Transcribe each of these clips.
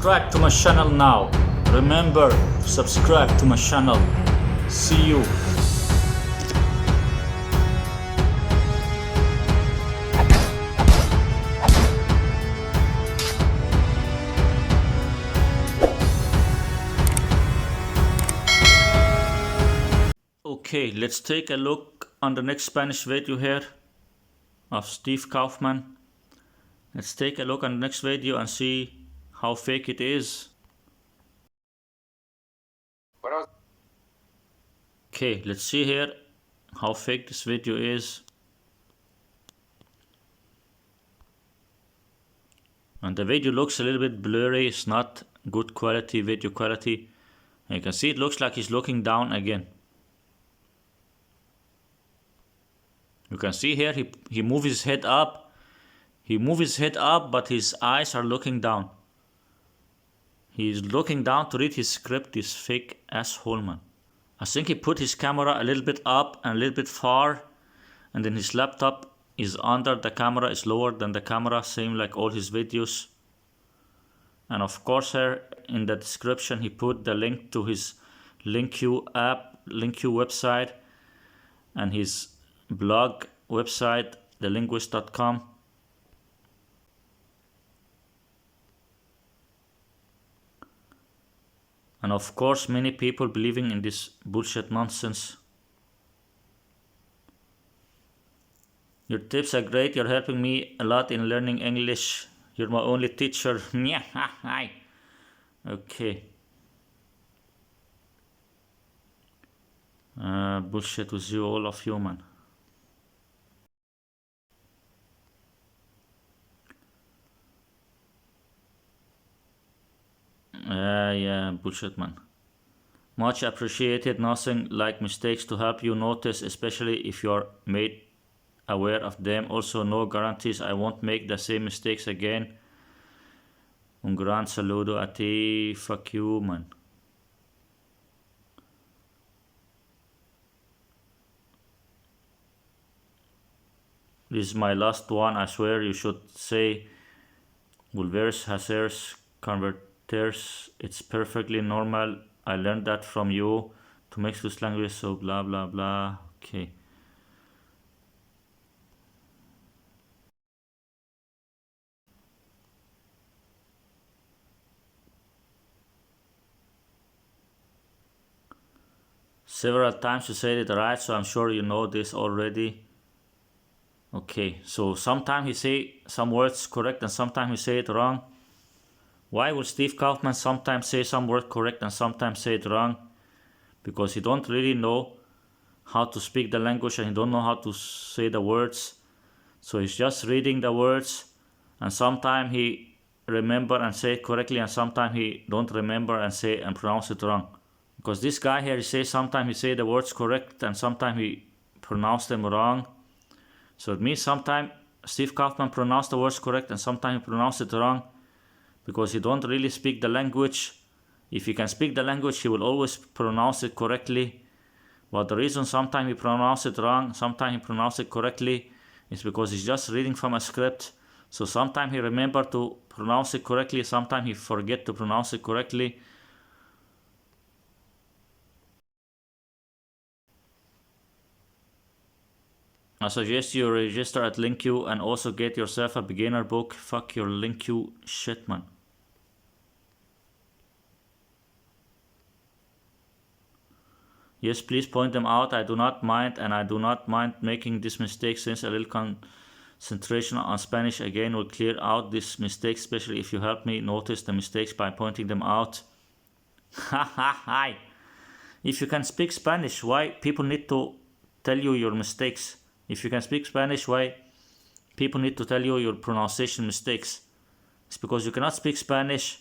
Subscribe to my channel now. Remember to subscribe to my channel. See you. Okay, let's take a look on the next Spanish video here of Steve Kaufmann. Let's take a look on the next video and see how fake it is. Okay, let's see here how fake this video is. And the video looks a little bit blurry, it's not good quality, video quality. And you can see it looks like he's looking down again. You can see here he moves his head up. He moves his head up, but his eyes are looking down. He's looking down to read his script, this fake asshole man. I think he put his camera a little bit up and a little bit far, and then his laptop is under the camera, is lower than the camera, same like all his videos. And of course here in the description he put the link to his LinkU app, LinkU website, and his blog website, thelinguist.com. And of course many people believing in this bullshit nonsense. Your tips are great, you're helping me a lot in learning English. You're my only teacher. Okay. Bullshit with you, all of you, man. Yeah, bullshit, man. Much appreciated. Nothing like mistakes to help you notice, especially if you're made aware of them. Also, no guarantees I won't make the same mistakes again. Un gran saludo a ti. Fuck you, man. This is my last one. I swear you should say Vulvers, Hasers, Converters. It's perfectly normal. I learned that from you to mix this language, so blah blah blah. Okay. Several times you said it right, so I'm sure you know this already. Okay, so sometimes he say some words correct and sometimes he say it wrong. Why will Steve Kaufmann sometimes say some word correct and sometimes say it wrong? Because he don't really know how to speak the language and he don't know how to say the words. So he's just reading the words, and sometimes he remember and say it correctly, and sometimes he don't remember and say and pronounce it wrong. Because this guy here, he says sometimes he say the words correct and sometimes he pronounce them wrong. So it means sometimes Steve Kaufmann pronounce the words correct and sometimes he pronounce it wrong, because he don't really speak the language. If he can speak the language, he will always pronounce it correctly. But the reason sometimes he pronounce it wrong, sometimes he pronounce it correctly, is because he's just reading from a script. So sometimes he remember to pronounce it correctly, sometimes he forget to pronounce it correctly. I suggest you register at LinkU and also get yourself a beginner book. Fuck your LinkU shit, man. Yes, please point them out. I do not mind, and I do not mind making this mistake, since a little concentration on Spanish again will clear out this mistake, especially if you help me notice the mistakes by pointing them out. Hi. If you can speak Spanish, why people need to tell you your mistakes? If you can speak Spanish, why people need to tell you your pronunciation mistakes? It's because you cannot speak Spanish,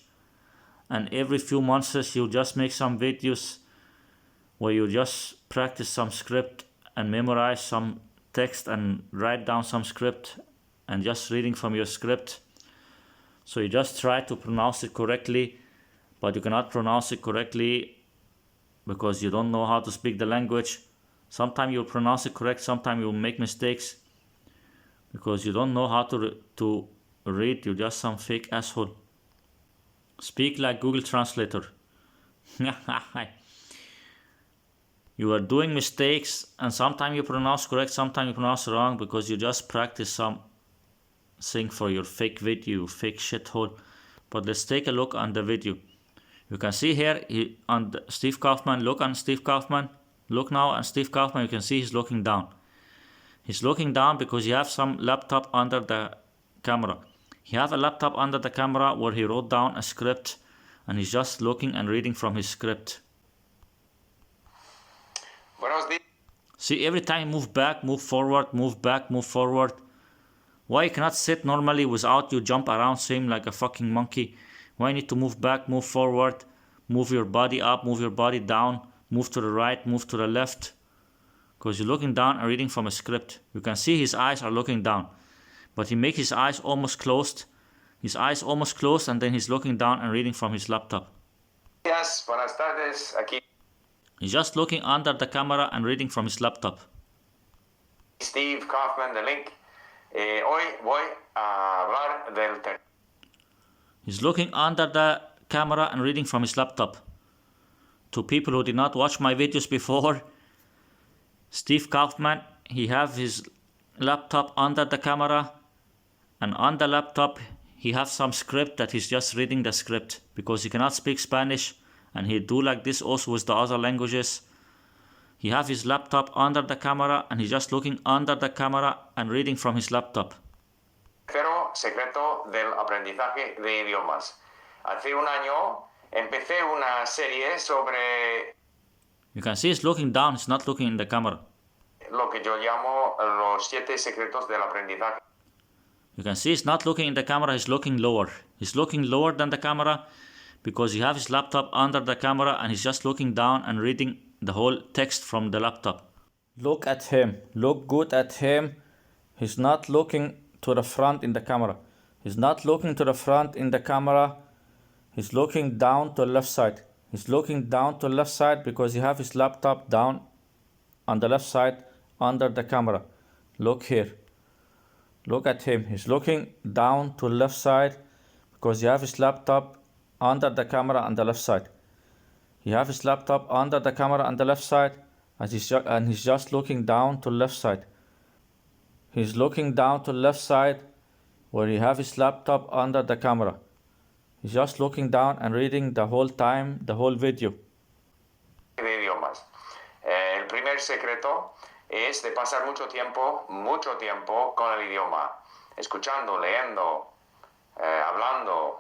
and every few months you just make some videos where you just practice some script and memorize some text and write down some script and just reading from your script. So you just try to pronounce it correctly, but you cannot pronounce it correctly because you don't know how to speak the language. Sometimes you'll pronounce it correct, sometimes you'll make mistakes because you don't know how to read. You're just some fake asshole. Speak like Google Translator. You are doing mistakes, and sometimes you pronounce correct, sometimes you pronounce wrong, because you just practice something for your fake video, fake shithole. But let's take a look on the video. You can see here Steve Kaufmann. Look on Steve Kaufmann. Look now on Steve Kaufmann. You can see he's looking down. He's looking down because you have some laptop under the camera. He have a laptop under the camera where he wrote down a script, and he's just looking and reading from his script. See, every time you move back, move forward, move back, move forward. Why you cannot sit normally without you jump around same like a fucking monkey? Why you need to move back, move forward, move your body up, move your body down, move to the right, move to the left? Because you're looking down and reading from a script. You can see his eyes are looking down, but he makes his eyes almost closed. His eyes almost closed, and then he's looking down and reading from his laptop. Yes, buenas tardes, aquí He's just looking under the camera and reading from his laptop. Steve Kaufmann, the link. Hoy voy a hablar del He's looking under the camera and reading from his laptop. To people who did not watch my videos before, Steve Kaufmann, he have his laptop under the camera, and on the laptop he have some script that he's just reading the script, because he cannot speak Spanish, and he do like this also with the other languages. He have his laptop under the camera, and he's just looking under the camera and reading from his laptop. tercero secreto del aprendizaje de idiomas. Hace un año empecé una serie sobre You can see he's looking down, he's not looking in the camera. lo que yo llamo los 7 secretos del aprendizaje. You can see he's not looking in the camera, he's looking lower. He's looking lower than the camera because he have his laptop under the camera, and he's just looking down and reading the whole text from the laptop. Look at him. Look good at him. He's not looking to the front in the camera. He's not looking to the front in the camera. He's looking down to the left side. He's looking down to the left side because he have his laptop down on the left side under the camera. Look here. Look at him. He's looking down to the left side because he have his laptop under the camera on the left side. He have his laptop under the camera on the left side, and he's just looking down to the left side. He's looking down to the left side where he have his laptop under the camera. He's just looking down and reading the whole time, the whole video. De idiomas. El primer secreto es de pasar mucho tiempo con el idioma, escuchando, leyendo, hablando.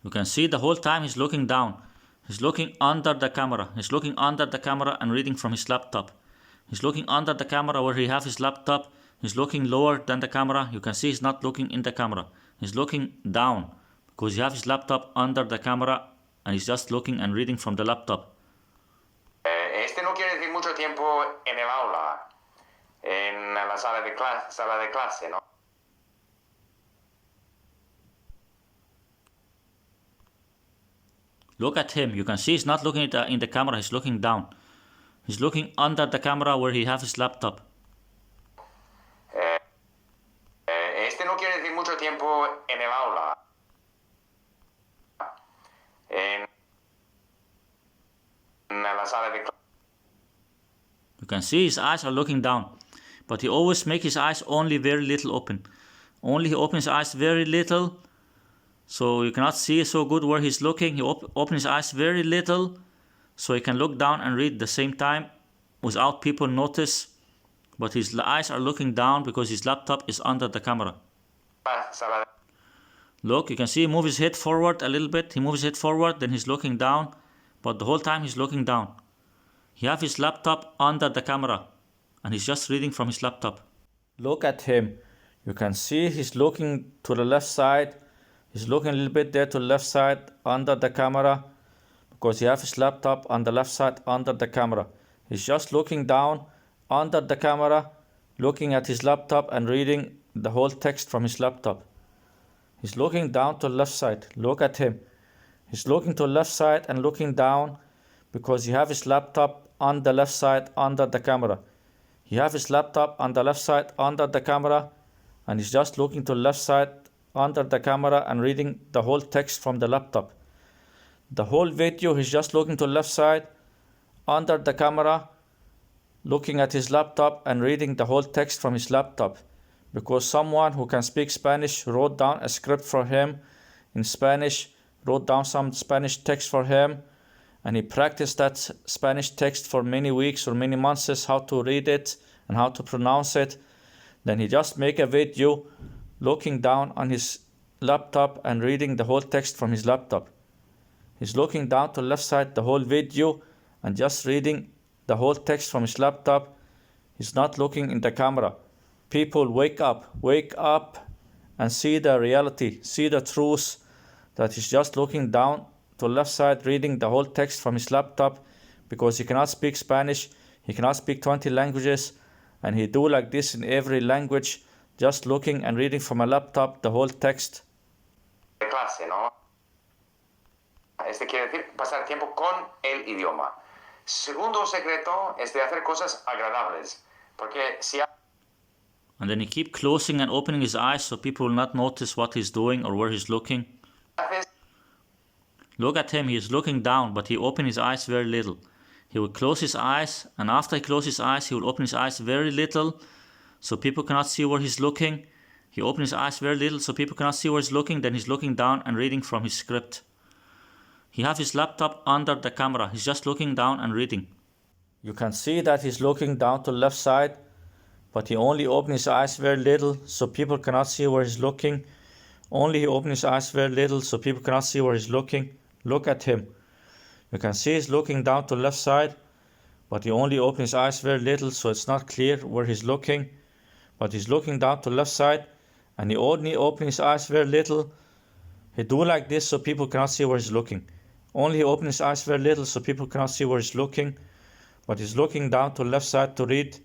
You can see the whole time he's looking down. He's looking under the camera. He's looking under the camera and reading from his laptop. He's looking under the camera where he have his laptop. He's looking lower than the camera. You can see he's not looking in the camera. He's looking down because he have his laptop under the camera, and he's just looking and reading from the laptop. Este no quiere decir mucho tiempo en el aula, en la sala de clase, ¿no? Look at him. You can see he's not looking in the camera. He's looking down. He's looking under the camera where he have his laptop. Este no quiere decir mucho tiempo en el aula, en la sala de clase. You can see his eyes are looking down, but he always make his eyes only very little open. Only he opens his eyes very little, so you cannot see so good where he's looking. He opens his eyes very little, so he can look down and read at the same time without people notice. But his eyes are looking down because his laptop is under the camera. Look, you can see he moves his head forward a little bit. He moves his head forward, then he's looking down, but the whole time he's looking down. He have his laptop under the camera, and he's just reading from his laptop. Look at him. You can see he's looking to the left side. He's looking a little bit there to the left side under the camera because he have his laptop on the left side under the camera. He's just looking down under the camera, looking at his laptop and reading the whole text from his laptop. He's looking down to the left side. Look at him. He's looking to the left side and looking down because he have his laptop on the left side under the camera. He have his laptop on the left side under the camera, and he's just looking to the left side under the camera and reading the whole text from the laptop. The whole video he's just looking to the left side, under the camera, looking at his laptop and reading the whole text from his laptop. Because someone who can speak Spanish wrote down a script for him in Spanish, wrote down some Spanish text for him, and he practiced that Spanish text for many weeks or many months, how to read it and how to pronounce it. Then he just make a video looking down on his laptop and reading the whole text from his laptop. He's looking down to the left side the whole video and just reading the whole text from his laptop. He's not looking in the camera. People, wake up and see the reality, see the truth, that he's just looking down to the left side reading the whole text from his laptop, because he cannot speak Spanish, he cannot speak 20 languages, and he do like this in every language, just looking and reading from a laptop the whole text. De clase, ¿no? Este quiere decir pasar tiempo con el idioma. Segundo secreto es de hacer cosas agradables, porque si And then he keep closing and opening his eyes so people will not notice what he's doing or where he's looking. Look at him, he is looking down, but he opened his eyes very little. He will close his eyes, and after he closes his eyes, he will open his eyes very little, so people cannot see where he's looking. He opens his eyes very little, so people cannot see where he's looking. Then he's looking down and reading from his script. He has his laptop under the camera. He's just looking down and reading. You can see that he's looking down to the left side, but he only opens his eyes very little, so people cannot see where he's looking. Only he opens his eyes very little, so people cannot see where he's looking. Look at him. You can see he's looking down to the left side, but he only opens his eyes very little, so it's not clear where he's looking. But he's looking down to the left side, and he only opens his eyes very little. He do like this, so people cannot see where he's looking. Only he opens his eyes very little, so people cannot see where he's looking. But he's looking down to the left side to read.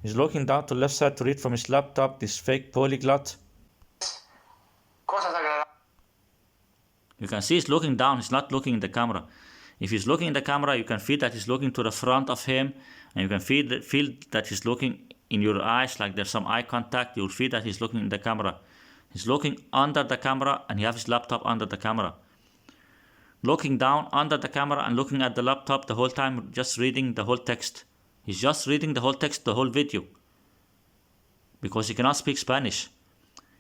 He's looking down to the left side to read from his laptop, this fake polyglot. You can see he's looking down, he's not looking in the camera. If he's looking in the camera, you can feel that he's looking to the front of him, and you can feel that he's looking in your eyes, like there's some eye contact. You'll feel that he's looking in the camera. He's looking under the camera, and he has his laptop under the camera. Looking down under the camera and looking at the laptop the whole time, just reading the whole text. He's just reading the whole text, the whole video, because he cannot speak Spanish.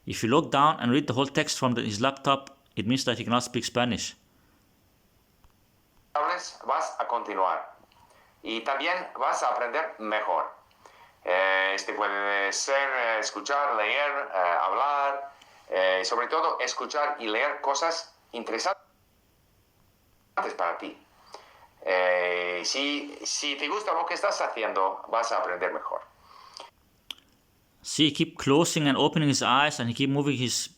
If you look down and read the whole text from his laptop, it means that he cannot speak Spanish. Vas a continuar y también vas a aprender mejor. Este puede ser escuchar, leer, hablar, sobre todo escuchar y leer cosas interesantes para ti. Si te gusta lo que estás haciendo, vas a aprender mejor. See, he keep closing and opening his eyes, and he keep moving his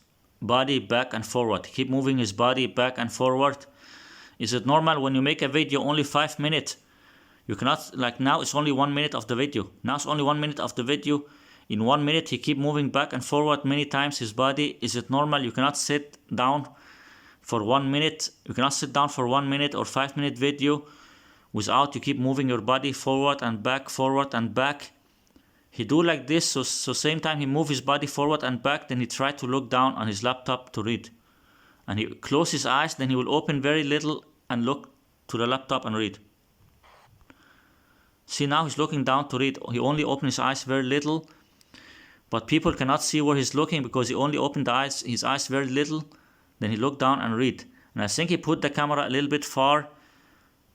body back and forward. He keep moving his body back and forward. Is it normal when you make a video only 5 minutes? You cannot, like now it's only 1 minute of the video. Now it's only 1 minute of the video. In 1 minute he keep moving back and forward many times his body. Is it normal? You cannot sit down for 1 minute. You cannot sit down for 1 minute or 5 minute video without you keep moving your body forward and back, forward and back. He do like this, so same time he move his body forward and back, then he try to look down on his laptop to read. And he close his eyes, then he will open very little and look to the laptop and read. See, now he's looking down to read. He only opens his eyes very little, but people cannot see where he's looking because he only opened his eyes very little. Then he look down and read. And I think he put the camera a little bit far,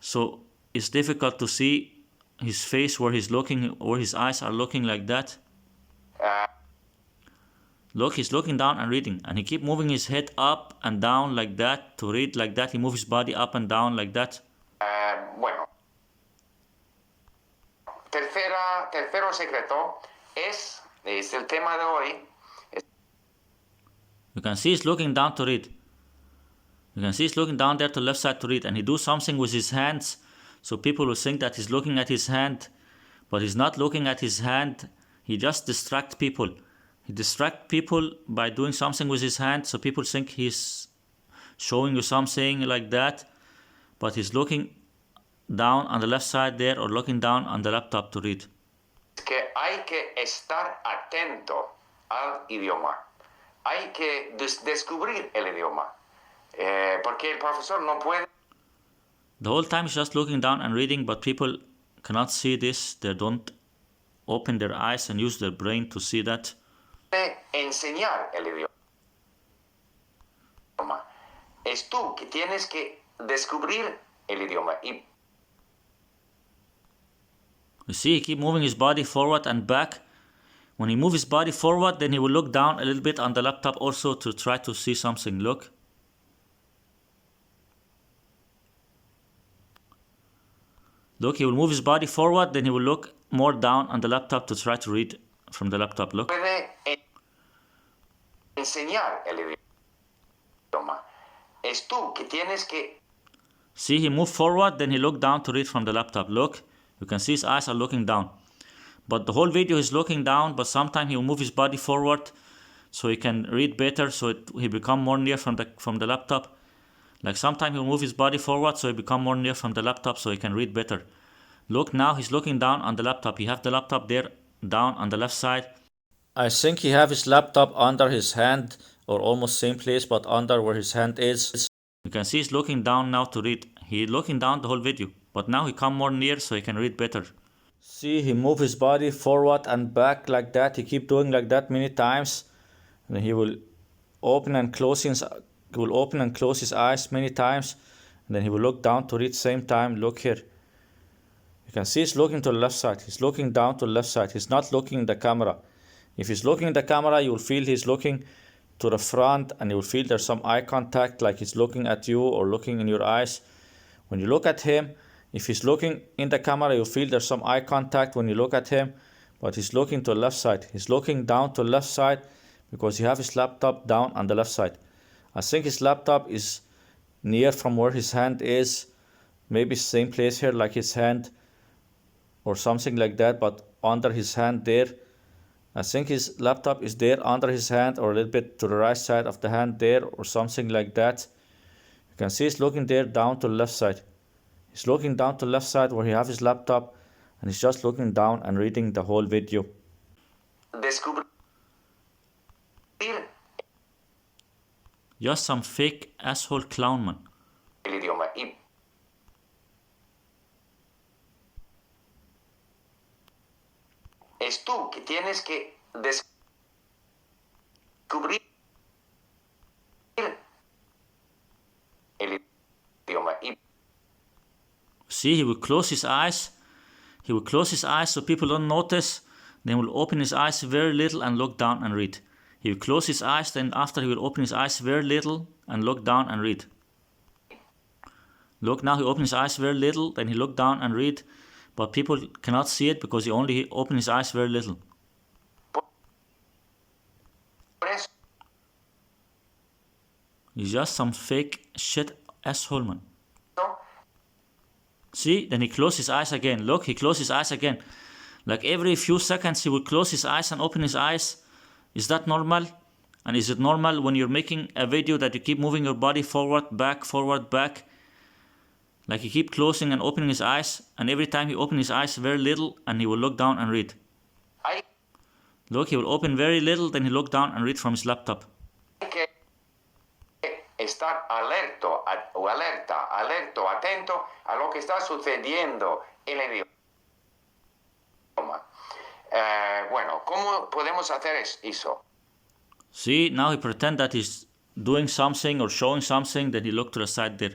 so it's difficult to see his face where he's looking, where his eyes are looking like that. Look, he's looking down and reading, and he keep moving his head up and down like that to read like that. He moves his body up and down like that. Bueno. Tercero secreto es el tema de hoy. You can see he's looking down to read. You can see he's looking down there to the left side to read, and he do something with his hands, so people will think that he's looking at his hand, but he's not looking at his hand. He just distracts people. He distracts people by doing something with his hand, so people think he's showing you something like that, but he's looking down on the left side there or looking down on the laptop to read. Que hay que estar atento al idioma. hay que descubrir el idioma. Porque el profesor no puede The whole time he's just looking down and reading, but people cannot see this. They don't open their eyes and use their brain to see that. enseñar el idioma. Es tú que tienes que descubrir el idioma. Y You see, he keep moving his body forward and back. When he moves his body forward, then he will look down a little bit on the laptop also to try to see something. Look. Look, he will move his body forward, then he will look more down on the laptop to try to read from the laptop. Look. puede enseñar el idioma. Es tú que tienes que See, he moved forward, then he looked down to read from the laptop. Look, you can see his eyes are looking down. But the whole video is looking down, but sometimes he will move his body forward so he can read better, so he become more near from the laptop. Like sometimes he will move his body forward so he become more near from the laptop so he can read better. Look, now he's looking down on the laptop. He have the laptop there down on the left side. I think he have his laptop under his hand or almost same place but under where his hand is. You can see he's looking down now to read. He's looking down the whole video, but now he come more near so he can read better. See, he move his body forward and back like that. He keep doing like that many times. And he will open and close his eyes many times. And then he will look down to read same time. Look here. You can see he's looking to the left side. He's looking down to the left side. He's not looking in the camera. If he's looking in the camera, you will feel he's looking to the front and you will feel there's some eye contact, like he's looking at you or looking in your eyes. When you look at him, if he's looking in the camera, you feel there's some eye contact when you look at him, but he's looking to the left side. He's looking down to the left side because he have his laptop down on the left side. I think his laptop is near from where his hand is, maybe same place here like his hand or something like that, but under his hand there. I think his laptop is there under his hand or a little bit to the right side of the hand there or something like that. You can see he's looking there down to the left side. He's looking down to the left side where he have his laptop and he's just looking down and reading the whole video. descubrir Just some fake asshole clown, man. el idioma. Y es tú que tienes que descubrir el idioma. Y See, he will close his eyes. He will close his eyes so people don't notice. Then will open his eyes very little and look down and read. He will close his eyes, then after he will open his eyes very little and look down and read. Look, now he opens his eyes very little, then he look down and read. But people cannot see it because he only opened his eyes very little. por eso He's just some fake shit asshole, man. See, then he closed his eyes again. Look, he closed his eyes again. Like every few seconds he will close his eyes and open his eyes. Is that normal? And is it normal when you're making a video that you keep moving your body forward, back, like he keep closing and opening his eyes, and every time he open his eyes very little and he will look down and read. hay Look, he will open very little, then he look down and read from his laptop. que estar alerta, atento a lo que está sucediendo en el idioma. Bueno, ¿cómo podemos hacer eso? See, now he pretend that he's doing something or showing something, then he look to the side there.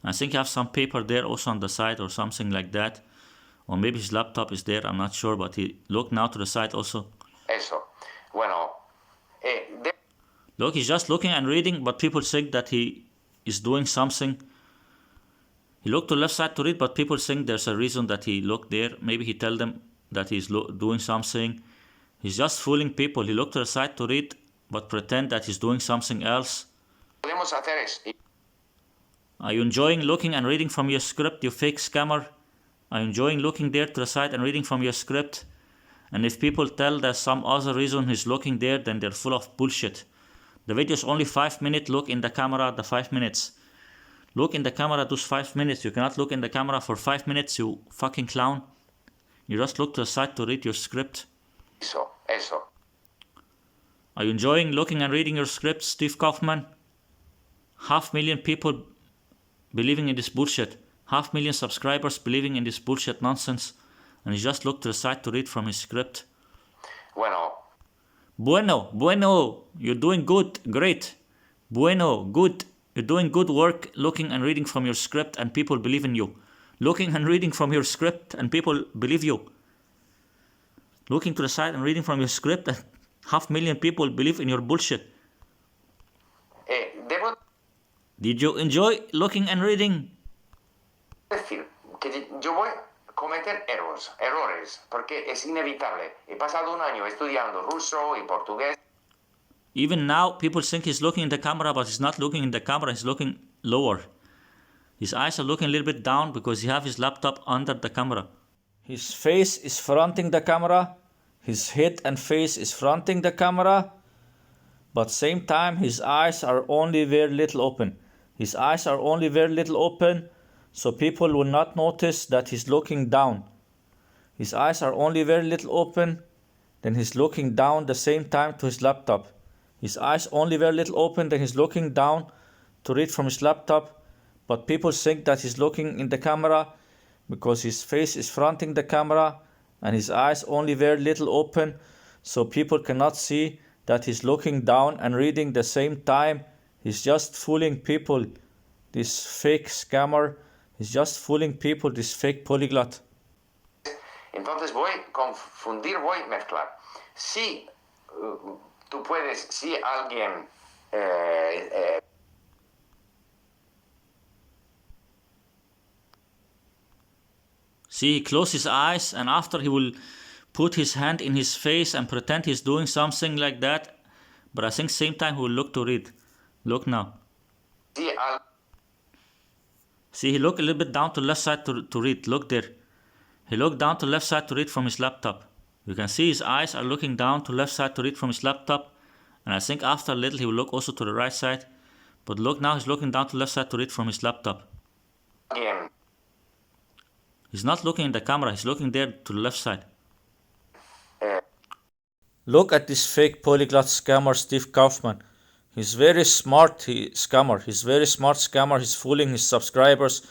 I think he have some paper there also on the side or something like that. Or maybe his laptop is there, I'm not sure, but he look now to the side also. Eso. Bueno, Look, he's just looking and reading, but people think that he is doing something. He looked to the left side to read, but people think there's a reason that he looked there. Maybe he tell them that he's doing something. He's just fooling people. He looked to the side to read, but pretend that he's doing something else. podemos hacer Are you enjoying looking and reading from your script, you fake scammer? Are you enjoying looking there to the side and reading from your script? And if people tell there's some other reason he's looking there, then they're full of bullshit. The video is only 5 minutes. Look in the camera the 5 minutes. Look in the camera those 5 minutes. You cannot look in the camera for 5 minutes, you fucking clown. You just look to the side to read your script. eso. Are you enjoying looking and reading your script, Steve Kaufmann? 500,000 people believing in this bullshit. 500,000 subscribers believing in this bullshit nonsense. And he just looked to the side to read from his script. Bueno, you're doing good, great. Bueno, good. You're doing good work looking and reading from your script and people believe in you. Looking and reading from your script and people believe you. Looking to the side and reading from your script and 500,000 people believe in your bullshit. Did you enjoy looking and reading? Decir que yo voy a cometer errores, porque es inevitable. He pasado un año estudiando ruso y portugués. Even now, people think he's looking in the camera, but he's not looking in the camera, he's looking lower. His eyes are looking a little bit down because he has his laptop under the camera. His face is fronting the camera. His head and face is fronting the camera. But same time, his eyes are only very little open. His eyes are only very little open, so people will not notice that he's looking down. His eyes are only very little open, then he's looking down the same time to his laptop. His eyes only very little open, then he's looking down to read from his laptop, but people think that he's looking in the camera because his face is fronting the camera and his eyes only very little open, so people cannot see that he's looking down and reading the same time. He's just fooling people, this fake scammer. He's just fooling people, this fake polyglot. Entonces voy a mezclar. Si tú puedes, si alguien See, he closes his eyes and after he will put his hand in his face and pretend he's doing something like that. But I think same time he will look to read. Look now. See, he looked a little bit down to left side to read. Look there. He looked down to left side to read from his laptop. You can see his eyes are looking down to left side to read from his laptop. And I think after a little he will look also to the right side. But look now, he's looking down to left side to read from his laptop. He's not looking in the camera, he's looking there to the left side. Look at this fake polyglot scammer Steve Kaufmann. He's very smart scammer. He's very smart scammer. He's fooling his subscribers.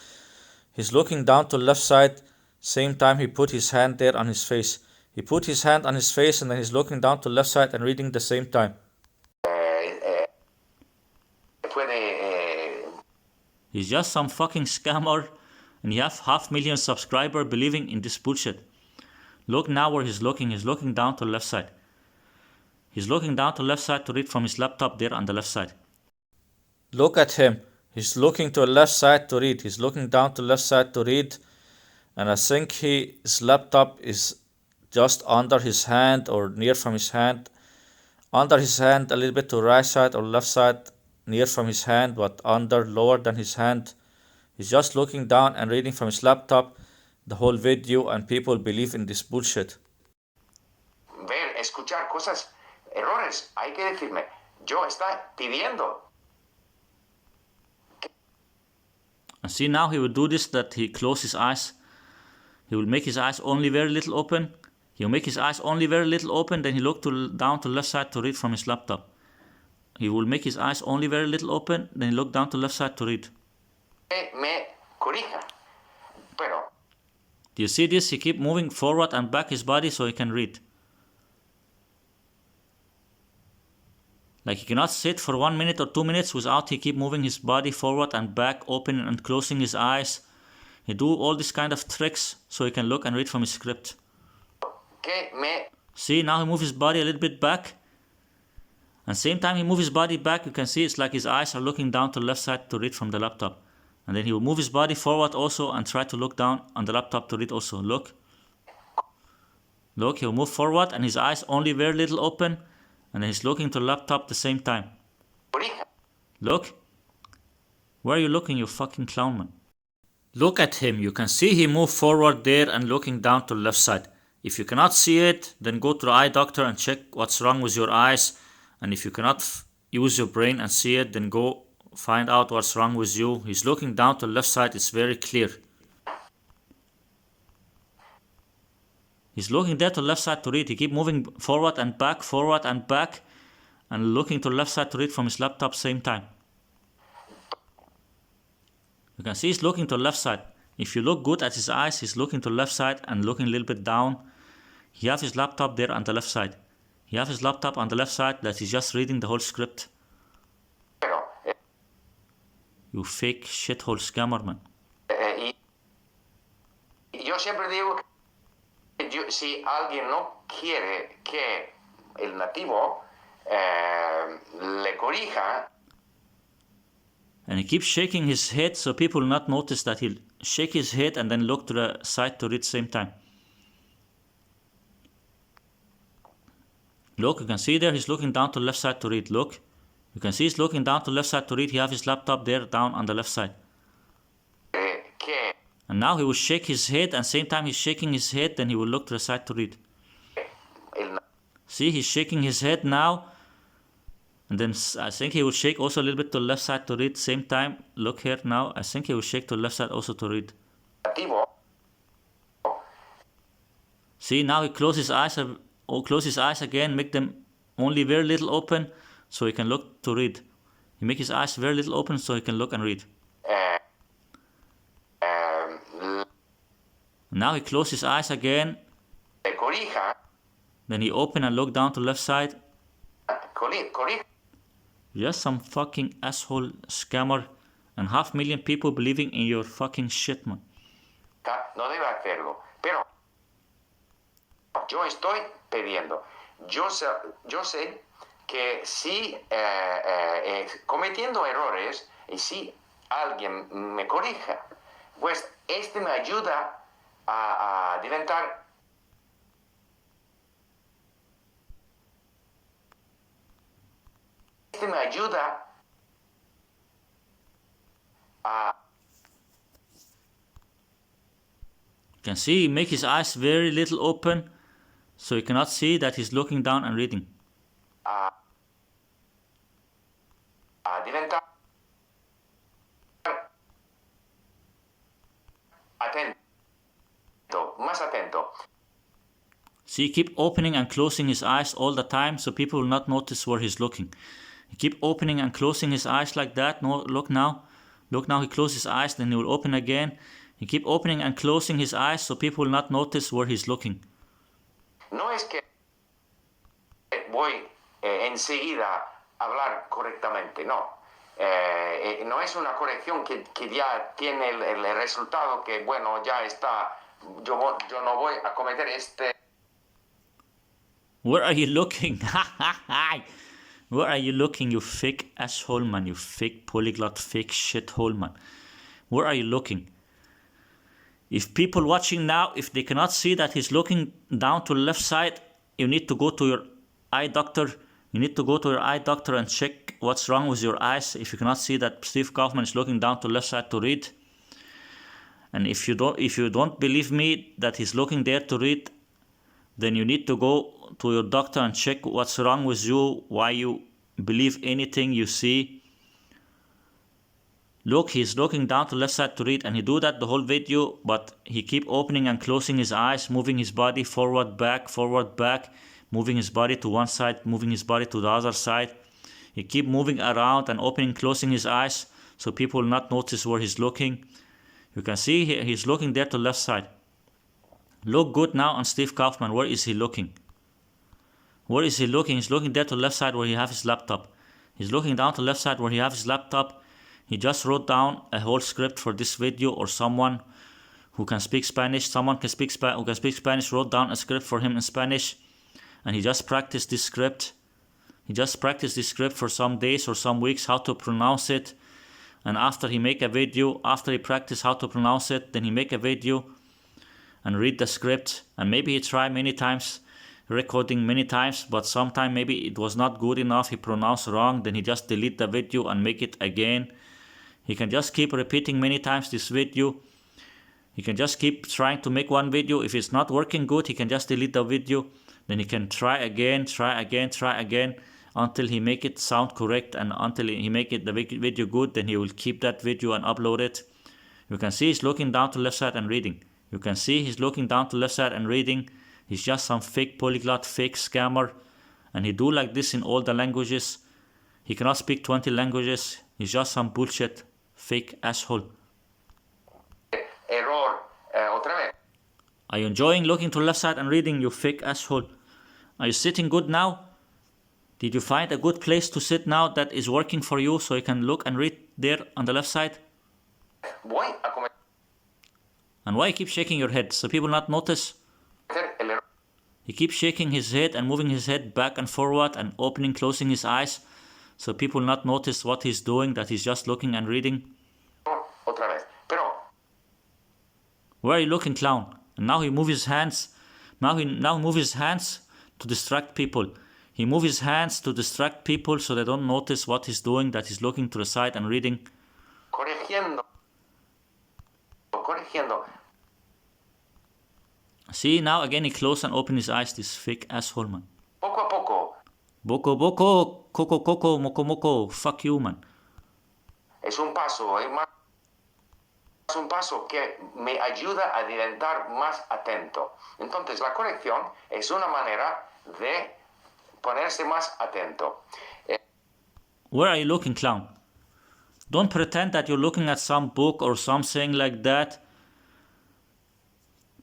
He's looking down to left side. Same time he put his hand there on his face. He put his hand on his face and then he's looking down to left side and reading the same time. He's just some fucking scammer and you have 500,000 subscribers believing in this bullshit. Look now where he's looking. He's looking down to the left side. He's looking down to the left side to read from his laptop there on the left side. Look at him. He's looking to the left side to read. He's looking down to the left side to read. And I think his laptop is just under his hand or near from his hand. Under his hand, a little bit to the right side or left side, near from his hand, but under, lower than his hand. He's just looking down and reading from his laptop the whole video and people believe in this bullshit. Ver, escuchar cosas, errores, hay que decirme, yo está pidiendo. And see now he will do this, that he close his eyes. He will make his eyes only very little open. He will make his eyes only very little open, then he look down to the left side to read from his laptop. He will make his eyes only very little open, then he look down to the left side to read. Me corrija, pero. Do you see this? He keep moving forward and back his body so he can read. Like he cannot sit for 1 minute or 2 minutes without he keep moving his body forward and back, opening and closing his eyes. He do all these kind of tricks so he can look and read from his script. See, now he moves his body a little bit back. And same time he moves his body back, you can see it's like his eyes are looking down to the left side to read from the laptop. And then he will move his body forward also and try to look down on the laptop to read also. Look. Look, he'll move forward and his eyes only very little open. And then he's looking to the laptop at the same time. Look. Where are you looking, you fucking clown, man? Look at him. You can see he moved forward there and looking down to the left side. If you cannot see it, then go to the eye doctor and check what's wrong with your eyes. And if you cannot use your brain and see it, then go find out what's wrong with you. He's looking down to the left side. It's very clear. He's looking there to the left side to read. He keep moving forward and back. and looking to the left side to read from his laptop same time. You can see he's looking to the left side. If you look good at his eyes, he's looking to the left side and looking a little bit down. He has his laptop there on the left side. He has his laptop on the left side that he's just reading the whole script. You fake shithole scammer, man. Yo siempre digo que si alguien no quiere que el nativo le corrija. And he keeps shaking his head so people will not notice that he'll shake his head and then look to the side to read same time. Look, you can see there he's looking down to the left side to read. Look, you can see he's looking down to the left side to read. He has his laptop there down on the left side. And now he will shake his head, and same time he's shaking his head, then he will look to the side to read. See, he's shaking his head now. And then I think he will shake also a little bit to the left side to read. Same time, look here now. I think he will shake to the left side also to read. See, now he closes his eyes again, make them only very little open so he can look to read. He make his eyes very little open so he can look and read. Now he closes his eyes again. Then he open and look down to the left side. Just some fucking asshole scammer and 500,000 people believing in your fucking shit, man. No debe hacerlo, pero yo estoy pidiendo. Yo sé que si cometiendo errores y si alguien me corrija, pues me ayuda a diventar. Me ayuda a. You can see he make his eyes very little open so you cannot see that he's looking down and reading. Diventar. Atento, más atento. See, keep opening and closing his eyes all the time so people will not notice where he's looking. He keep opening and closing his eyes like that. No, look now. Look now, he closes his eyes, then he will open again. He keep opening and closing his eyes so people will not notice where he's looking. No es que voy enseguida a hablar correctamente, no. No es una corrección que ya tiene el resultado que, bueno, ya está. Yo no voy a cometer este. Where are you looking? Where are you looking, you fake asshole, man? You fake polyglot, fake shithole, man. Where are you looking? If people watching now, if they cannot see that he's looking down to the left side, you need to go to your eye doctor. You need to go to your eye doctor and check what's wrong with your eyes. If you cannot see that Steve Kaufmann is looking down to the left side to read. And if you don't believe me that he's looking there to read, then you need to go to your doctor and check what's wrong with you, why you believe anything you see. Look, he's looking down to the left side to read, and he do that the whole video, but he keep opening and closing his eyes, moving his body forward, back, moving his body to one side, moving his body to the other side. He keep moving around and opening, closing his eyes, so people will not notice where he's looking. You can see he's looking there to the left side. Look good now on Steve Kaufmann. Where is he looking? Where is he looking? He's looking there to the left side where he have his laptop. He's looking down to the left side where he have his laptop. He just wrote down a whole script for this video, or someone who can speak Spanish. Someone who can speak Spanish wrote down a script for him in Spanish, and he just practiced this script. He just practiced this script for some days or some weeks how to pronounce it. And after he make a video, after he practice how to pronounce it, then he make a video and read the script. And maybe he try many times, recording many times, but sometime maybe it was not good enough, he pronounced wrong, then he just delete the video and make it again. He can just keep repeating many times this video. He can just keep trying to make one video. If it's not working good, he can just delete the video. Then he can try again, until he make it sound correct, and until he make it the video good, then he will keep that video and upload it. You can see he's looking down to the left side and reading. You can see he's looking down to the left side and reading. He's just some fake polyglot, fake scammer, And he do like this in all the languages. He cannot speak 20 languages. He's just some bullshit, fake asshole. Error, otra vez. Are you enjoying looking to the left side and reading, you fake asshole? Are you sitting good now? Did you find a good place to sit now that is working for you so you can look and read there on the left side? Voy a cometer And why you keep shaking your head? So people not notice? el error. He keeps shaking his head and moving his head back and forward and opening, closing his eyes. So people not notice what he's doing, that he's just looking and reading. Otra vez. Pero, Where are you looking, clown? And now he moves his hands. Now he moves his hands to distract people. He moves his hands to distract people so they don't notice what he's doing, that he's looking to the side and reading. corrigiendo. See, now again he closed and opened his eyes, this fake asshole, man. Poco a poco. Boko boko, coco coco, moko moko, fuck you, man. Es un paso, un paso que me ayuda a estar más atento. Entonces, la corrección es una manera de ponerse más atento. Where are you looking, clown? Don't pretend that you're looking at some book or something like that.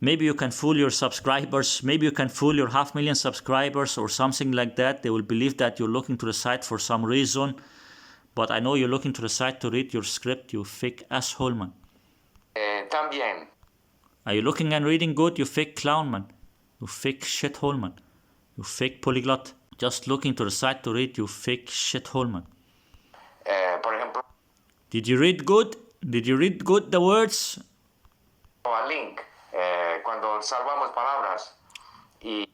Maybe you can fool your subscribers. Maybe you can fool your 500,000 subscribers or something like that. They will believe that you're looking to the site for some reason. But I know you're looking to the site to read your script, you fake asshole, man. También. Are you looking and reading good, you fake clown, man? You fake shithole, man. You fake polyglot. Just looking to the site to read, you fake shithole, man. Por ejemplo, Did you read good? Did you read good the words? a link. Cuando salvamos palabras y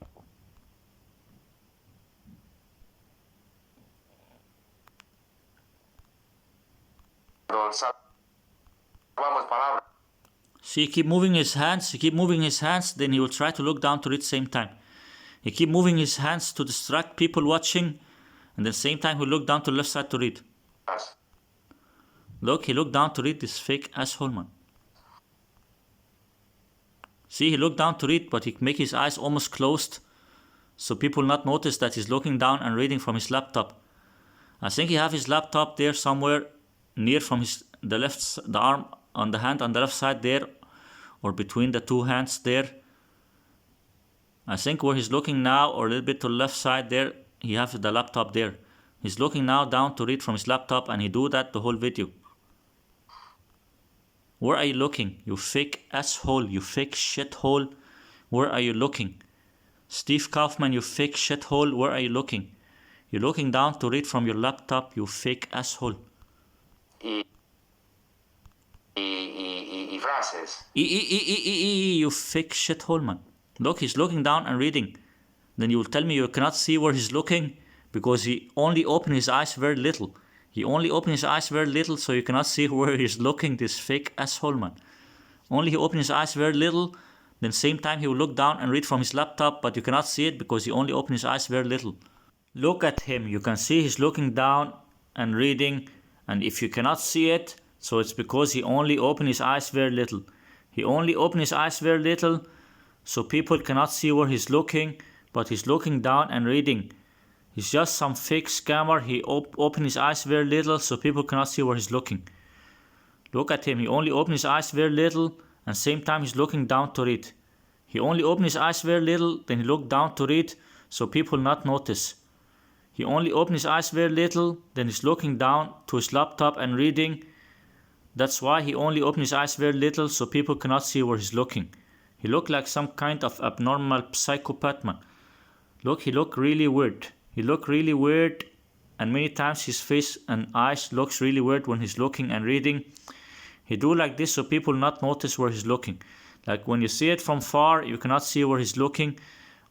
cuando salvamos palabras. See, he keep moving his hands, then he will try to look down to read same time. He keep moving his hands to distract people watching, and then same time he'll look down to the left side to read. Look, he looked down to read, this fake asshole, man. See, he looked down to read, but he make his eyes almost closed, so people not notice that he's looking down and reading from his laptop. I think he have his laptop there somewhere near from the arm on the hand on the left side there, or between the two hands there. I think where he's looking now, or a little bit to the left side there, he has the laptop there. He's looking now down to read from his laptop, and he do that the whole video. Where are you looking? You fake asshole, you fake shithole. Where are you looking? Steve Kaufmann, you fake shithole, where are you looking? You're looking down to read from your laptop, you fake asshole. Y frases. You fake shithole, man. Look, he's looking down and reading. Then you will tell me you cannot see where he's looking because he only opened his eyes very little. He only opened his eyes very little, so you cannot see where he's looking, this fake asshole, man. Only he opened his eyes very little, then same time he will look down and read from his laptop, but you cannot see it because he only opened his eyes very little. Look at him, you can see he's looking down and reading, and if you cannot see it, so it's because he only opened his eyes very little. He only opened his eyes very little, so people cannot see where he's looking, but he's looking down and reading. He's just some fake scammer. He opened his eyes very little, so people cannot see where he's looking. Look at him, he only opened his eyes very little, and same time he's looking down to read. He only opened his eyes very little, then he looked down to read, so people not notice. He only opened his eyes very little, then he's looking down to his laptop and reading. That's why he only opened his eyes very little, so people cannot see where he's looking. He looked like some kind of abnormal psychopath, man. Look, he looked really weird. He looked really weird, and many times his face and eyes looks really weird when he's looking and reading. He do like this so people not notice where he's looking. Like when you see it from far, you cannot see where he's looking.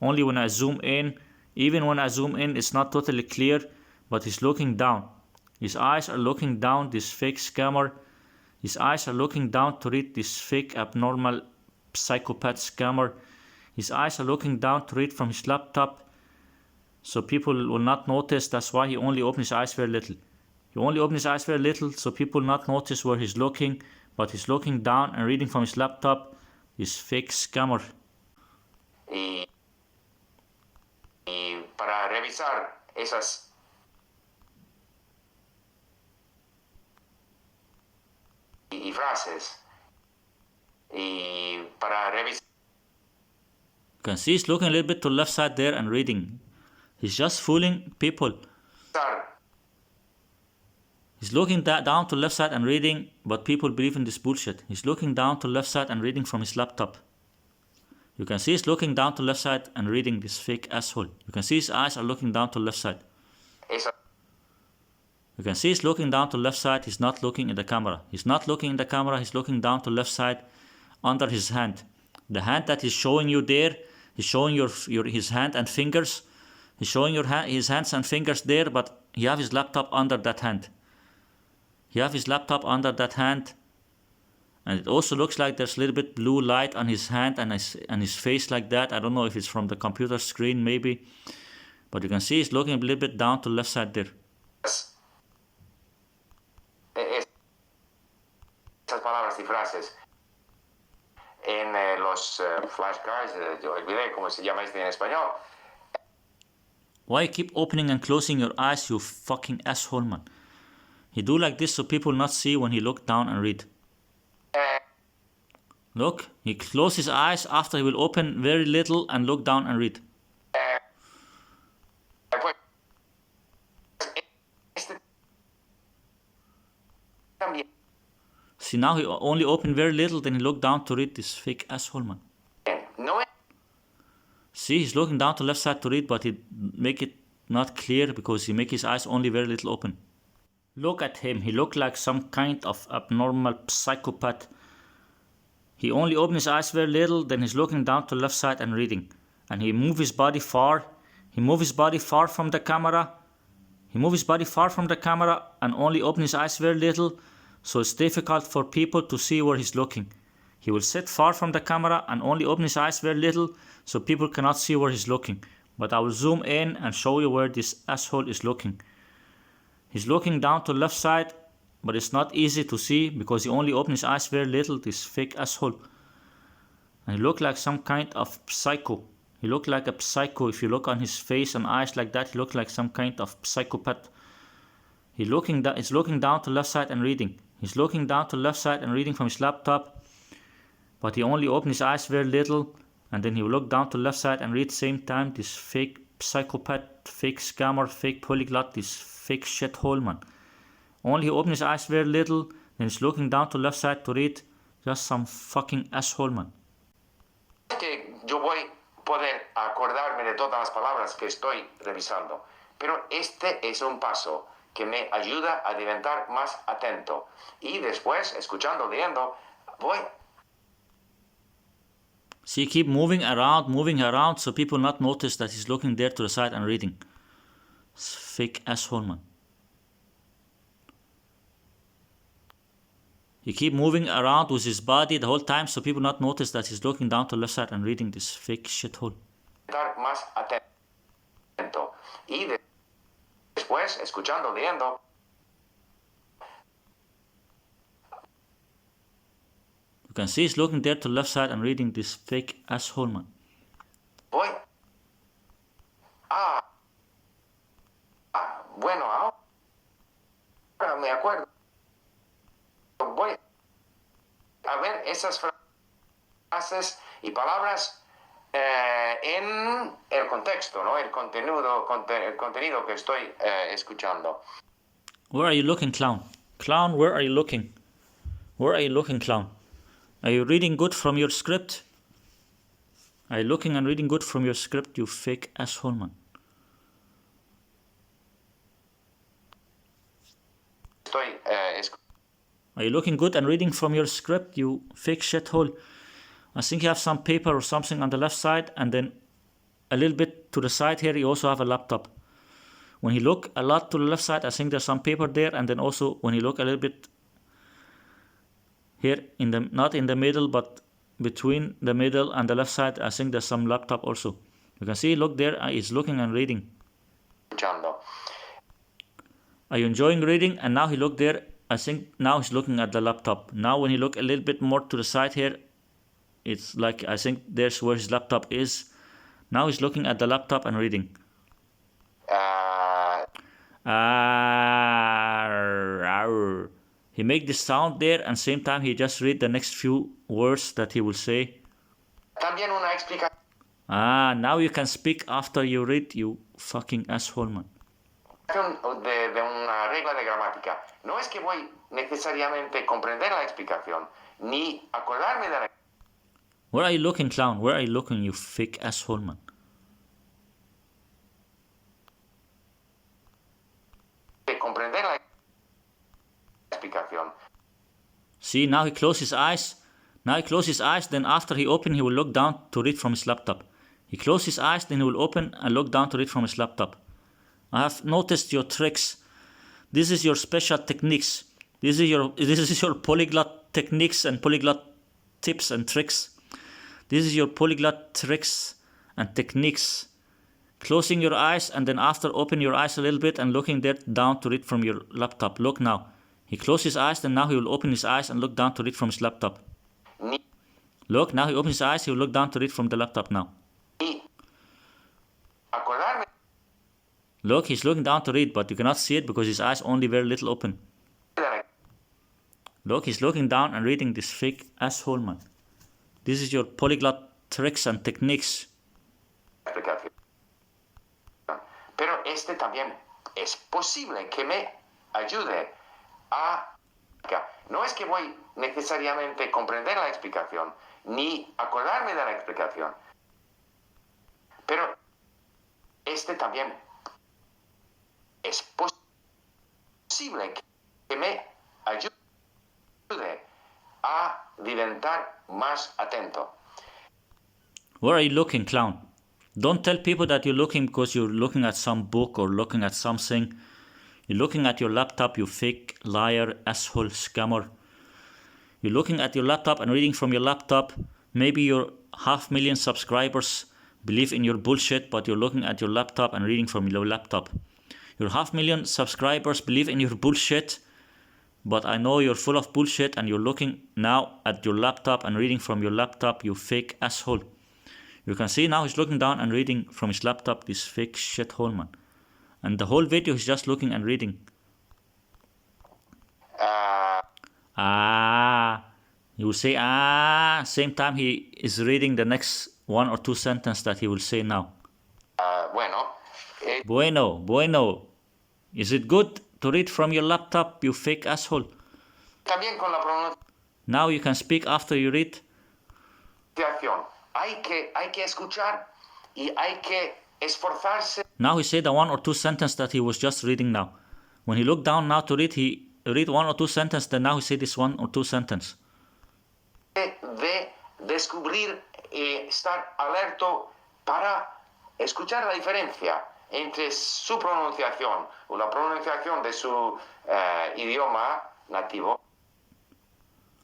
Only when I zoom in, even when I zoom in, it's not totally clear, but he's looking down. His eyes are looking down, this fake scammer. His eyes are looking down to read, this fake abnormal psychopath scammer. His eyes are looking down to read from his laptop, so people will not notice. That's why he only opens his eyes very little. He only opens his eyes very little, so people not notice where he's looking, but he's looking down and reading from his laptop. This fake scammer. Y para revisar esas y frases y para revisar. You can see he's looking a little bit to the left side there and reading. He's just fooling people. He's looking down to the left side and reading, but people believe in this bullshit. He's looking down to the left side and reading from his laptop. You can see he's looking down to the left side and reading, this fake asshole. You can see his eyes are looking down to the left side. You can see he's looking down to the left side. He's not looking in the camera. He's not looking in the camera. He's looking down to the left side under his hand. The hand that he's showing you there, he's showing his hand and fingers. He's showing his hands and fingers there, but he have his laptop under that hand. He have his laptop under that hand. And it also looks like there's a little bit blue light on his hand and his face like that. I don't know if it's from the computer screen maybe. But you can see he's looking a little bit down to the left side there. Esas palabras y frases en los flashcards, yo olvidé cómo se llama este en español. Why you keep opening and closing your eyes, you fucking asshole, man? He do like this so people not see when he look down and read. Look, he close his eyes after he will open very little and look down and read. See, now he only open very little, then he look down to read, this fake asshole, man. See, he's looking down to the left side to read, but he make it not clear because he make his eyes only very little open. Look at him, he look like some kind of abnormal psychopath. He only open his eyes very little, then he's looking down to the left side and reading. And he move his body far. He move his body far from the camera. He move his body far from the camera and only open his eyes very little, so it's difficult for people to see where he's looking. He will sit far from the camera and only open his eyes very little, so people cannot see where he's looking. But I will zoom in and show you where this asshole is looking. He's looking down to the left side, but it's not easy to see because he only opens his eyes very little, this fake asshole. And he look like some kind of psycho. He look like a psycho. If you look on his face and eyes like that, he look like some kind of psychopath. He's looking down to the left side and reading. He's looking down to the left side and reading from his laptop, but he only opens his eyes very little, and then he will look down to the left side and read same time, this fake psychopath, fake scammer, fake polyglot, this fake shithole, man. Only he opens his eyes very little, then he's looking down to the left side to read, just some fucking asshole, man. Que yo voy a poder acordarme de todas las palabras que estoy revisando, pero este es un paso que me ayuda a estar más atento. Y después, escuchando, leyendo, voy. See, keep moving around, so people not notice that he's looking there to the side and reading. It's fake asshole, man. He keep moving around with his body the whole time, so people not notice that he's looking down to the left side and reading, this fake shithole. Estar más atento. Y después, escuchando, leyendo. You can see he's looking there to the left side and reading, this fake asshole, man. Voy. Bueno, ahora me acuerdo. Voy a ver esas frases y palabras en el contexto, ¿no? El contenido que estoy escuchando. Where are you looking, clown? Clown, where are you looking? Where are you looking, clown? Are you reading good from your script? Are you looking and reading good from your script, you fake asshole, man? Are you looking good and reading from your script, you fake shithole? I think you have some paper or something on the left side, and then a little bit to the side here you also have a laptop. When you look a lot to the left side, I think there's some paper there, and then also when you look a little bit here, not in the middle, but between the middle and the left side, I think there's some laptop also. You can see, look there, he's looking and reading. Are you enjoying reading? And now he looked there, I think now he's looking at the laptop. Now when you look a little bit more to the side here, it's like, I think there's where his laptop is. Now he's looking at the laptop and reading. He make this sound there and same time he just read the next few words that he will say. También una explicación Now you can speak after you read, you fucking asshole, man. de una regla de gramática. No es que voy necesariamente comprender la explicación, ni acordarme de la Where are you looking, clown? Where are you looking, you fake asshole, man? comprender la explicación. See, now he closes his eyes. Now he closes his eyes, then after he open, he will look down to read from his laptop. He closes his eyes, then he will open and look down to read from his laptop. I have noticed your tricks. This is your special techniques. This is your polyglot techniques and polyglot tips and tricks. This is your polyglot tricks and techniques. Closing your eyes and then after open your eyes a little bit and looking there down to read from your laptop. Look now. He closed his eyes, then now he will open his eyes and look down to read from his laptop. Look, now he opens his eyes, he will look down to read from the laptop now. Look, he's looking down to read, but you cannot see it because his eyes only very little open. Look, he's looking down and reading this fake asshole, man. This is your polyglot tricks and techniques. Pero este también es posible que me ayude a... No es que voy necesariamente comprender la explicación, ni acordarme de la explicación. Pero este también es posible que me ayude a diventar más atento. Where are you looking, clown? Don't tell people that you're looking because you're looking at some book or looking at something. You're looking at your laptop, you fake liar, asshole, scammer. You're looking at your laptop and reading from your laptop. Maybe your 500,000 subscribers believe in your bullshit, but you're looking at your laptop and reading from your laptop. Your 500,000 subscribers believe in your bullshit, but I know you're full of bullshit and you're looking now at your laptop and reading from your laptop, you fake asshole. You can see now he's looking down and reading from his laptop, this fake shithole, man. And the whole video he's just looking and reading. He will say, same time he is reading the next 1 or 2 sentences that he will say now. Bueno. Is it good to read from your laptop, you fake asshole? También con la Now you can speak after you read. pronunciación. Hay que escuchar y hay que esforzarse. Now he said the 1 or 2 sentences that he was just reading now. When he looked down now to read, he read 1 or 2 sentences, then now he said this 1 or 2 sentences. De descubrir y estar alerto para escuchar la diferencia entre su pronunciación o la pronunciación de su idioma nativo.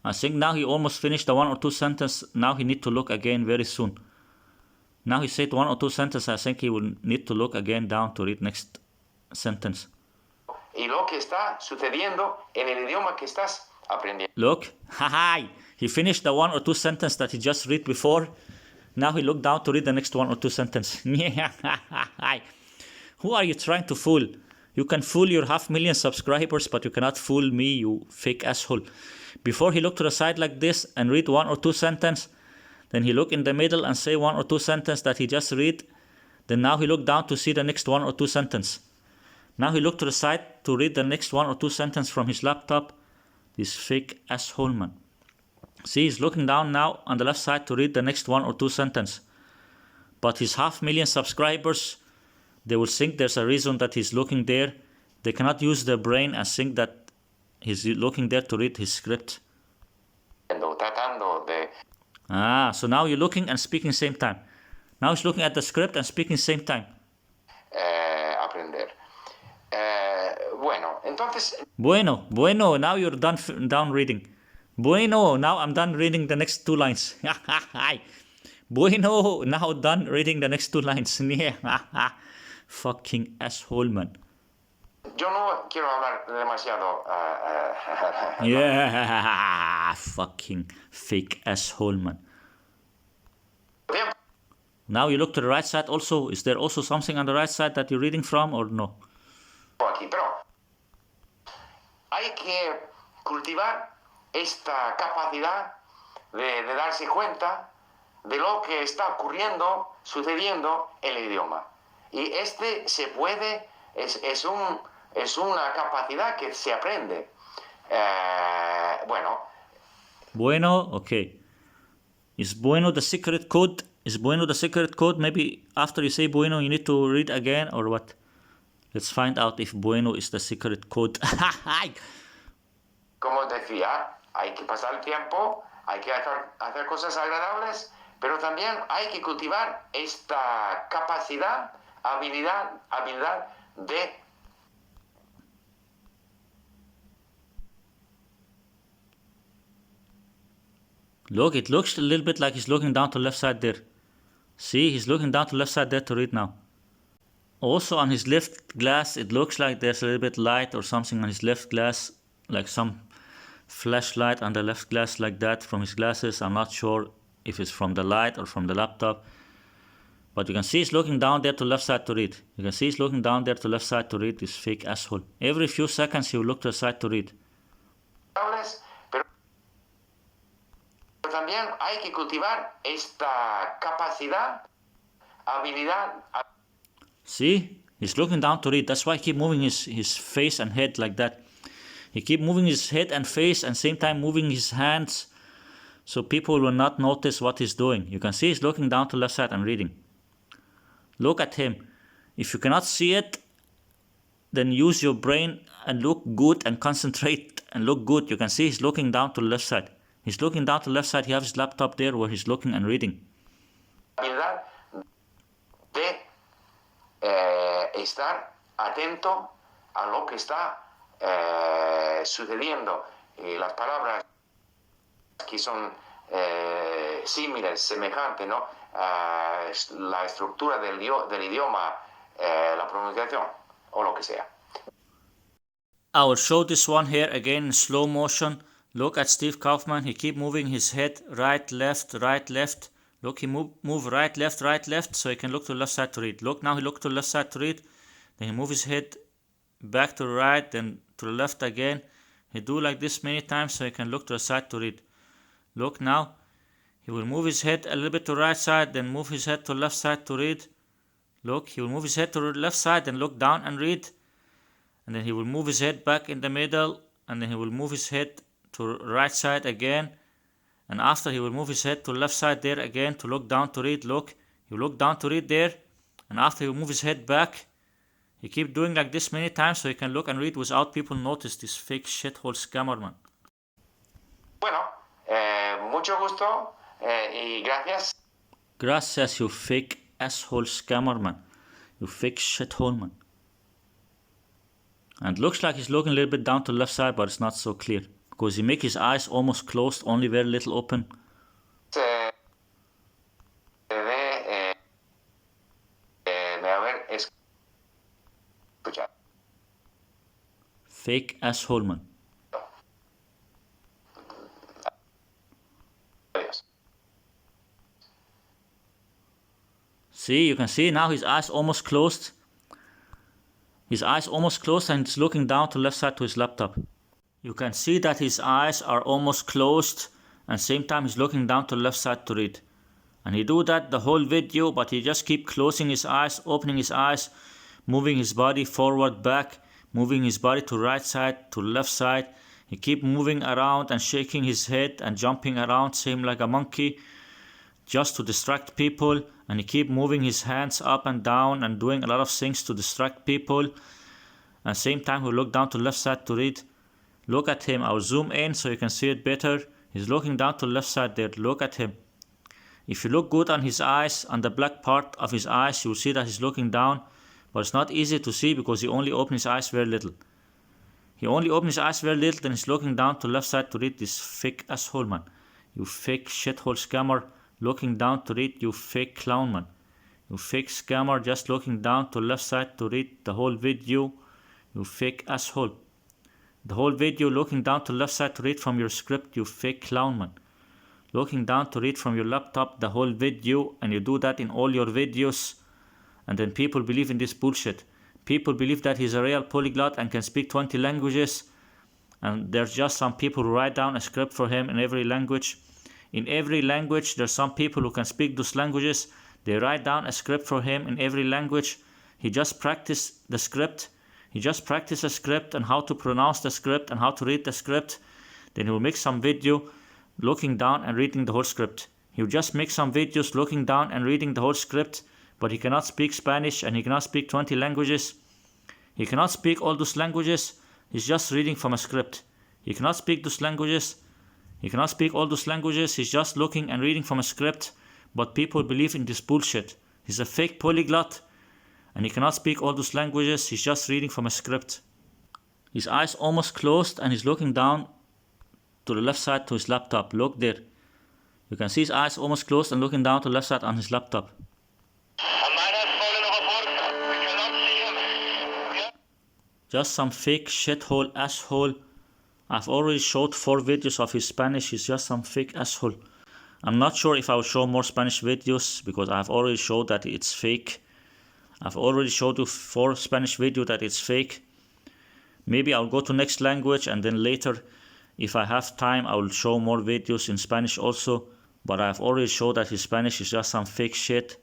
I think now he almost finished the 1 or 2 sentences. Now he need to look again very soon. Now he said 1 or 2 sentences. I think he will need to look again down to read next sentence. Y lo que está sucediendo en el idioma que estás aprendiendo. Look, he finished the 1 or 2 sentences that he just read before. Now he looked down to read the next 1 or 2 sentences. Who are you trying to fool? You can fool your 500,000 subscribers, but you cannot fool me, you fake asshole. Before he looked to the side like this and read 1 or 2 sentences, then he look in the middle and say 1 or 2 sentences that he just read. Then now he look down to see the next 1 or 2 sentences. Now he looked to the side to read the next 1 or 2 sentences from his laptop. This fake asshole, man. See, he's looking down now on the left side to read the next 1 or 2 sentences. But his 500,000 subscribers, they will think there's a reason that he's looking there. They cannot use their brain and think that he's looking there to read his script. So now you're looking and speaking same time. Now he's looking at the script and speaking same time. Aprender. Entonces... Bueno, now you're done reading. Bueno, now I'm done reading the next 2 lines. Bueno, now done reading the next 2 lines. Fucking asshole, man. Yo no quiero hablar demasiado. Fucking fake asshole, man. Now you look to the right side also. Is there also something on the right side that you're reading from or no? Aquí, pero hay que cultivar esta capacidad de darse cuenta de lo que está ocurriendo, sucediendo en el idioma. Y este se puede, es una capacidad que se aprende. Bueno, okay. Is bueno the secret code? Is bueno the secret code? Maybe after you say bueno, you need to read again or what? Let's find out if bueno is the secret code. Como decía, hay que pasar el tiempo, hay que hacer cosas agradables, pero también hay que cultivar esta capacidad, habilidad de... Look, it looks a little bit like he's looking down to the left side there. See, he's looking down to the left side there to read now. Also on his left glass, it looks like there's a little bit light or something on his left glass, like some flashlight on the left glass like that from his glasses. I'm not sure if it's from the light or from the laptop. But you can see he's looking down there to left side to read. You can see he's looking down there to left side to read, this fake asshole. Every few seconds he will look to the side to read. Pero también hay que cultivar esta capacidad, habilidad. See? He's looking down to read. That's why he keep moving his face and head like that. He keep moving his head and face and same time moving his hands so people will not notice what he's doing. You can see he's looking down to left side and reading. Look at him. If you cannot see it, then use your brain and look good and concentrate and look good. You can see he's looking down to the left side. He's looking down to the left side. He has his laptop there where he's looking and reading. De estar atento a lo que está sucediendo. Las palabras que son similares, semejantes, ¿no? La estructura del idioma, la pronunciación o lo que sea. I will show this one here again in slow motion. Look at Steve Kaufmann. He keep moving his head right, left, right, left. Look, he move right, left, so he can look to the left side to read. Look, now he look to the left side to read. Then he move his head back to the right, then to the left again. He do like this many times so he can look to the side to read. Look now, he will move his head a little bit to the right side, then move his head to the left side to read. Look, he will move his head to the left side and look down and read. And then he will move his head back in the middle, and then he will move his head to the right side again. And after he will move his head to the left side there again to look down to read. Look, he will look down to read there. And after he will move his head back, he keep doing like this many times so he can look and read without people notice this fake shithole scammer, man. Bueno, mucho gusto y gracias. Gracias, you fake asshole scammer, man. You fake shithole, man. And it looks like he's looking a little bit down to the left side, but it's not so clear. Because he make his eyes almost closed, only very little open. Fake asshole, man. See, you can see now his eyes almost closed. His eyes almost closed and he's looking down to the left side to his laptop. You can see that his eyes are almost closed and same time he's looking down to the left side to read. And he do that the whole video, but he just keep closing his eyes, opening his eyes, moving his body forward, back, moving his body to right side, to left side. He keep moving around and shaking his head and jumping around, same like a monkey, just to distract people. And he keep moving his hands up and down and doing a lot of things to distract people. And same time he'll look down to the left side to read. Look at him. I'll zoom in so you can see it better. He's looking down to the left side there. Look at him. If you look good on his eyes, on the black part of his eyes, you'll see that he's looking down. But it's not easy to see because he only opens his eyes very little. He only opens his eyes very little, then he's looking down to the left side to read. This fake asshole, man. You fake shithole scammer. Looking down to read, you fake clown, man. You fake scammer just looking down to the left side to read the whole video. You fake asshole. The whole video looking down to the left side to read from your script, you fake clown, man. Looking down to read from your laptop the whole video, and you do that in all your videos. And then people believe in this bullshit. People believe that he's a real polyglot and can speak 20 languages. and there's just some people who write down a script for him in every language. In every language, there's some people who can speak those languages. They write down a script for him in every language. He just practiced the script. He just practiced the script and how to pronounce the script and how to read the script. Then he will make some video looking down and reading the whole script. He will just make some videos looking down and reading the whole script, but he cannot speak Spanish and he cannot speak 20 languages. He cannot speak all those languages. He's just reading from a script. He cannot speak those languages. He cannot speak all those languages. He's just looking and reading from a script, but people believe in this bullshit. He's a fake polyglot and he cannot speak all those languages. He's just reading from a script. His eyes almost closed and he's looking down to the left side to his laptop. Look there. You can see his eyes almost closed and looking down to the left side on his laptop. Just some fake shithole asshole. I've already showed 4 videos of his Spanish. He's just some fake asshole. I'm not sure if I will show more Spanish videos because I've already showed that it's fake. I've already showed you 4 Spanish videos that it's fake. Maybe I'll go to next language and then later, if I have time, I will show more videos in Spanish also. But I've already showed that his Spanish is just some fake shit.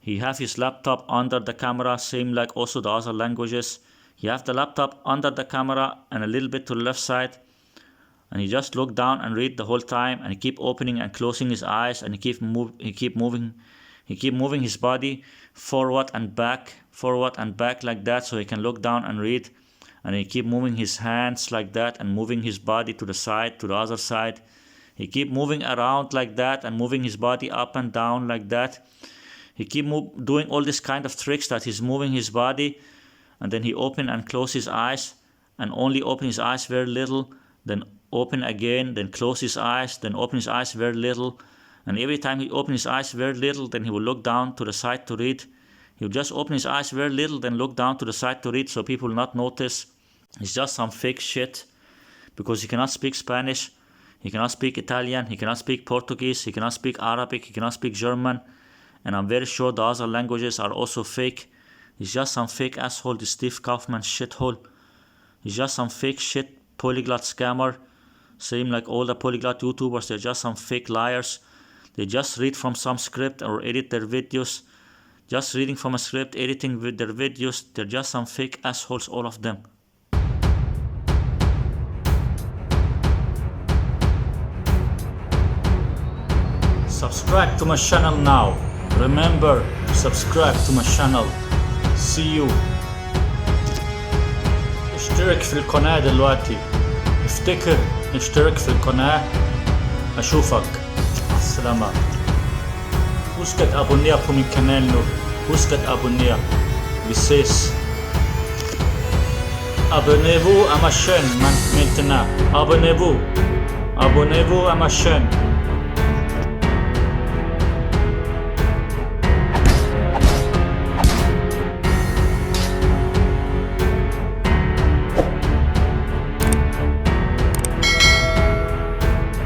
He have his laptop under the camera, same like also the other languages. He have the laptop under the camera and a little bit to the left side. And he just look down and read the whole time. And he keep opening and closing his eyes. And he keep moving his body forward and back like that, so he can look down and read. And he keep moving his hands like that and moving his body to the side, to the other side. He keep moving around like that and moving his body up and down like that. He keep doing all this kind of tricks that he's moving his body. And then he open and close his eyes and only open his eyes very little, then open again, then close his eyes, then open his eyes very little. And every time he open his eyes very little, then he will look down to the side to read. He will just open his eyes very little, then look down to the side to read so people will not notice. It's just some fake shit because he cannot speak Spanish, he cannot speak Italian, he cannot speak Portuguese, he cannot speak Arabic, he cannot speak German. And I'm very sure the other languages are also fake. He's just some fake asshole, this Steve Kaufmann shithole. He's just some fake shit polyglot scammer. Same like all the polyglot YouTubers, they're just some fake liars. They just read from some script or edit their videos. Just reading from a script, editing with their videos. They're just some fake assholes, all of them. Subscribe to my channel now. Remember, subscribe to my channel. See you. اشترك في القناة دلوقتي. افتكر اشترك في القناة. أشوفك. السلامة. Husk at abonnere på min kanal nu. Husk at abonnere. Vi ses. Abonnez-vous à ma chaîne maintenant. Abonnez-vous. Abonnez-vous à ma chaîne.